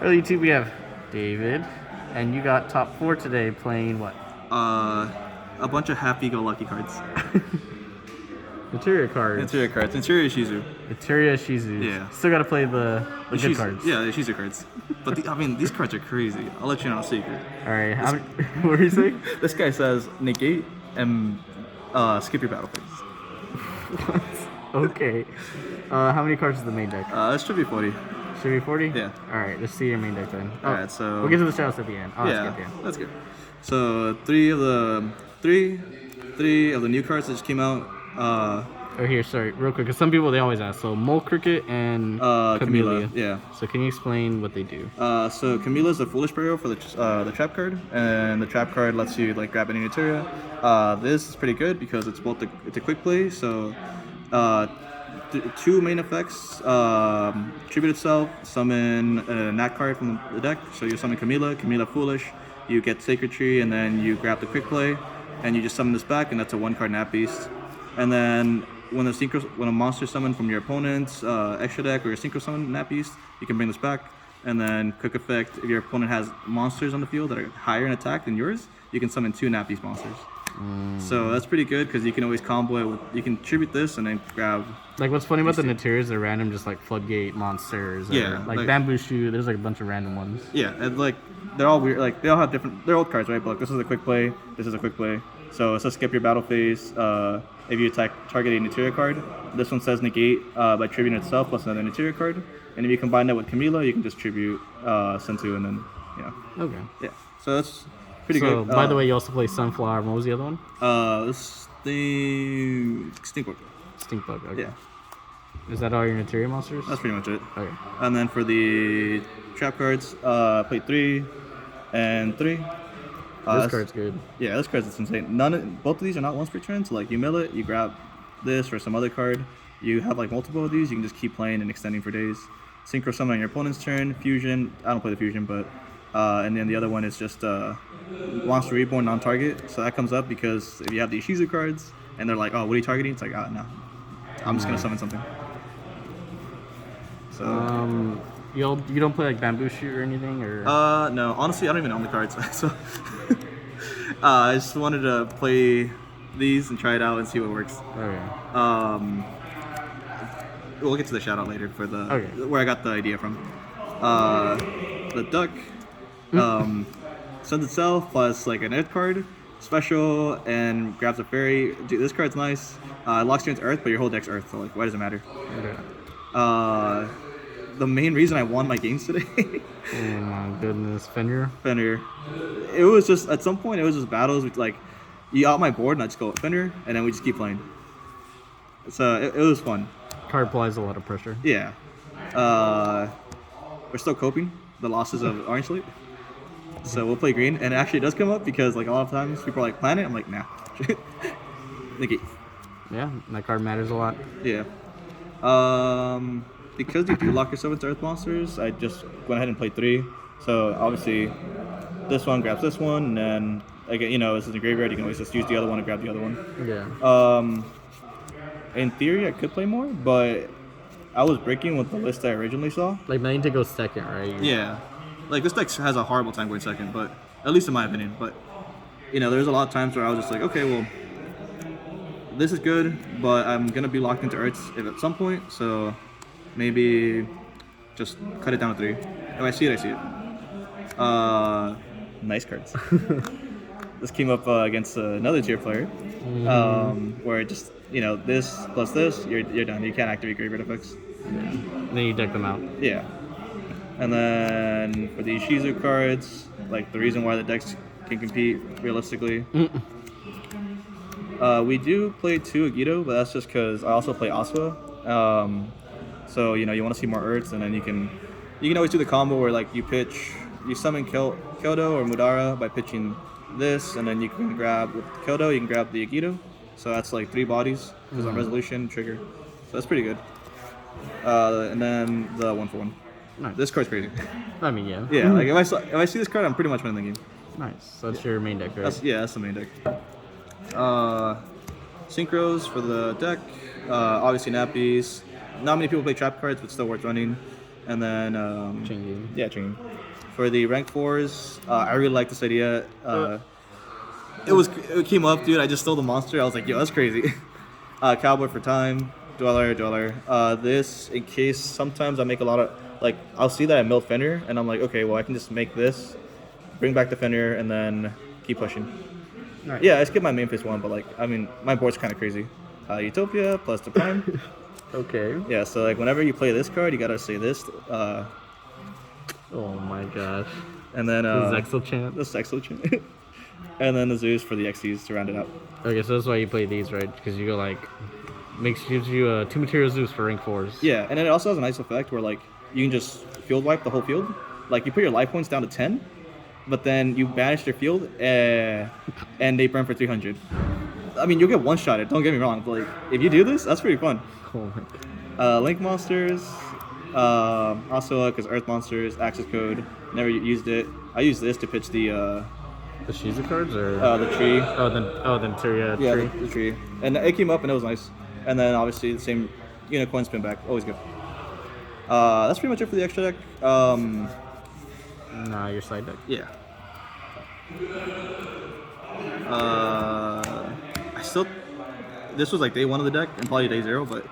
Early two, we have David, and you got top four today playing what? A bunch of happy-go-lucky cards. Naturia cards. Naturia cards. Naturia Ishizu. Naturia, Ishizu. Yeah. Still gotta play the good cards. Yeah, the Ishizu cards. But these cards are crazy. I'll let you know a secret. Alright, what were you saying? This guy says negate and skip your battle phase. What? Okay. How many cards is the main deck? This should be 40. Should be 40? Yeah. Alright, let's see your main deck then. Alright, so we'll get to the shoutouts at the end. Oh, yeah, that's good, yeah. that's good. So three of the new cards that just came out. Oh, here, sorry, real quick, because some people, they always ask. So, Mole Cricket and Camellia. Yeah. So, can you explain what they do? So Camellia is the Foolish Burial for the trap card, and the trap card lets you like grab any Naturia. This is pretty good because it's it's a quick play. So, two main effects: tribute itself, summon a Nat card from the deck. So you summon Camellia Foolish. You get Sacred Tree, and then you grab the quick play, and you just summon this back, and that's a 1-card Nat Beast. And then when a monster summoned from your opponent's extra deck or your synchro summon Nat Beast, you can bring this back. And then quick effect, if your opponent has monsters on the field that are higher in attack than yours, you can summon 2 Nat Beast monsters. So that's pretty good because you can always combo it with, you can tribute this and then grab. Like, what's funny about the Naturias, they're random, just like floodgate monsters. Yeah, like Bamboo Shoe, there's like a bunch of random ones. Yeah, and like they're all weird. Like they all have different. They're old cards, right? But like, this is a quick play. This is a quick play. So it says skip your battle phase. If you attack target a Naturia card, this one says negate by tributing itself plus another Naturia card. And if you combine that with Camellia, you can just tribute Sentu and then Okay. yeah. So that's pretty good. By the way, you also play Sunflower. What was the other one? This thing Stinkwork. Stinkbug. Okay. Yeah, Is that all your Naturia monsters? that's pretty much it. Okay. And then for the trap cards, play 3 and 3. This card's good. Yeah, this card's insane. Both of these are not once per turn. So like you mill it, you grab this or some other card. You have like multiple of these. You can just keep playing and extending for days. Synchro summon on your opponent's turn. Fusion. I don't play the fusion, but and then the other one is just Monster Reborn non-target. So that comes up because if you have the Ishizu cards and they're like, oh, what are you targeting? It's like, no, I'm just gonna summon something. So. You don't play like Bamboo Shoot or anything, or? No. Honestly, I don't even own the cards, so I just wanted to play these and try it out and see what works. Okay. We'll get to the shout out later for the Okay. where I got the idea from. The duck sends itself plus like an earth card, special, and grabs a fairy. Dude, this card's nice. It locks you into earth, but your whole deck's earth, so like, why does it matter? Okay. The main reason I won my games today. Oh my goodness, Fenrir. It was just at some point it was just battles with like you out my board and I just go Fenrir and then we just keep playing. So it was fun. Card applies a lot of pressure. Yeah. We're still coping the losses of Orange Sleep. So we'll play green and it actually does come up because like a lot of times people are like planet. I'm like nah. Negate. Yeah, that card matters a lot. Yeah. Because you do lock yourself into earth monsters, I just went ahead and played 3. So obviously, this one grabs this one, and then again, this is a graveyard. You can always just use the other one to grab the other one. Yeah. In theory, I could play more, but I was breaking with the list I originally saw. Like, I need to go second, right? Yeah. Like this deck has a horrible time going second, but at least in my opinion. But there's a lot of times where I was just like, okay, well, this is good, but I'm gonna be locked into earths at some point, so. Maybe just cut it down to 3. If I see it, I see it. Nice cards. This came up against another tier player, where it just this plus this, you're done. You can't activate graveyard effects. Yeah. Then you deck them out. Yeah. And then for the Ishizu cards, like the reason why the decks can compete realistically. We do play 2 Agito, but that's just because I also play Aswa. So you want to see more Earths, and then you can always do the combo where like you summon Kyoto or Mudara by pitching this, and then you can grab with Kyoto, you can grab the Agito. So that's like 3 bodies because on resolution trigger. So that's pretty good. And then the 1-for-1. Nice. This card's crazy. I mean, yeah. Yeah, like if I see this card, I'm pretty much winning the game. Nice. So that's your main deck, right? That's the main deck. Synchros for the deck. Obviously Nappies. Not many people play trap cards, but still worth running. and then Chingy. yeah, Chingy. For the rank 4s, I really like this idea. It came up, dude. I just stole the monster. I was like, yo, that's crazy. Cowboy for time, dweller. This in case sometimes I make a lot of like I'll see that I milled Fenrir and I'm like, okay, well I can just make this, bring back the Fenrir, and then keep pushing. Nice. Yeah, I skipped my main phase 1, but like I mean my board's kind of crazy. Utopia plus the prime. Okay. Yeah, so like whenever you play this card, you gotta say this. Oh my gosh. And then The Zexal chant. the Zexal chant. And then the Zeus for the XCs to round it out. Okay, so that's why you play these, right? Because you go like, gives you 2 material Zeus for rank 4s. Yeah, and then it also has a nice effect where like you can just field wipe the whole field. Like you put your life points down to 10, but then you banish their field, and they burn for 300. I mean, you'll get one-shotted. Don't get me wrong, but like if you do this, that's pretty fun. Oh my god. Link monsters, also because Earth monsters, access code. Never used it. I used this to pitch the Ishizu cards or the tree. the Naturia Yeah, tree. the tree. And it came up and it was nice. And then obviously the same coin spin back. Always good. That's pretty much it for the extra deck. Nah, your side deck. Yeah. I still. This was like day 1 of the deck and probably day 0, but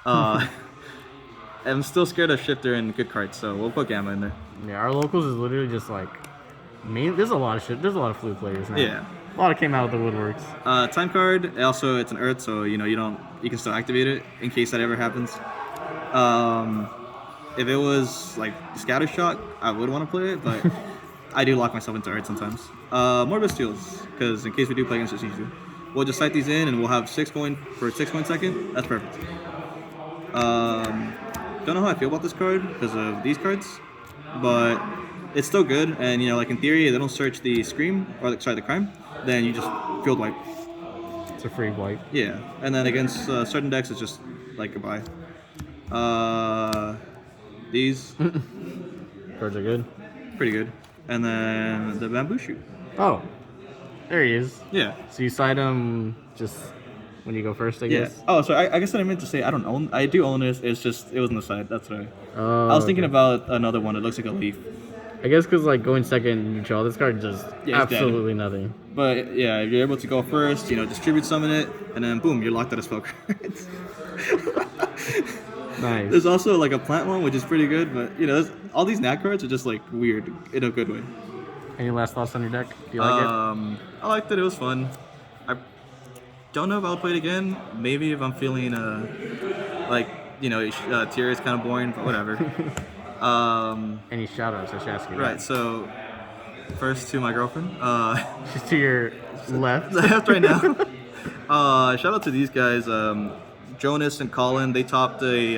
I'm still scared of Shifter and good cards, so we'll put Gamma in there. Yeah, our locals is literally just like, there's a lot of shit. There's a lot of flu players now. Yeah. A lot of came out of the woodworks. Time card. Also, it's an Earth, so you can still activate it in case that ever happens. If it was like Scatter Shock, I would want to play it, but I do lock myself into Earth sometimes. More Bestials, because in case we do play against Ishizu, we'll just cite these in and we'll have 6 going for a 6 coin second. That's perfect. Don't know how I feel about this card because of these cards, but it's still good. And like in theory, if they don't search the Scream or the Crime, then you just field wipe. It's a free wipe. Yeah, and then against certain decks, it's just like goodbye. These Cards are good. pretty good, and then the Bamboo Shoot. Oh, there he is. Yeah. So you side him just when you go first, I Yeah. guess. Oh, so I guess what I meant to say, I don't own. I do own this. It's just it was on the side. That's right. Oh, I was thinking okay. about another one. It looks like a leaf. I guess because like going second, you draw this card does Yeah, it's dead. absolutely nothing. But yeah, if you're able to go first, distribute summon it, and then boom, you're locked out of spell cards. Nice. There's also like a plant one, which is pretty good, but all these nat cards are just like weird in a good way. Any last thoughts on your deck? Do you like it? I liked it. It was fun. I don't know if I'll play it again. Maybe if I'm feeling Tier is kind of boring, but whatever. Any shout outs? I should ask you. Right. So first to my girlfriend. She's to your left. Left right now. Shout out to these guys. Jonas and Colin. They topped the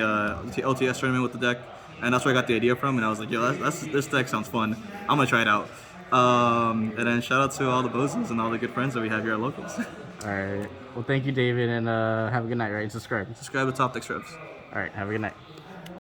LTS tournament with the deck, and that's where I got the idea from. And I was like, yo, this deck sounds fun. I'm gonna try it out. And then shout out to all the bozos and all the good friends that we have here at Locals. All right. Well, thank you, David, and have a good night. Right, and subscribe. Subscribe to Top Deck Strips. All right. Have a good night.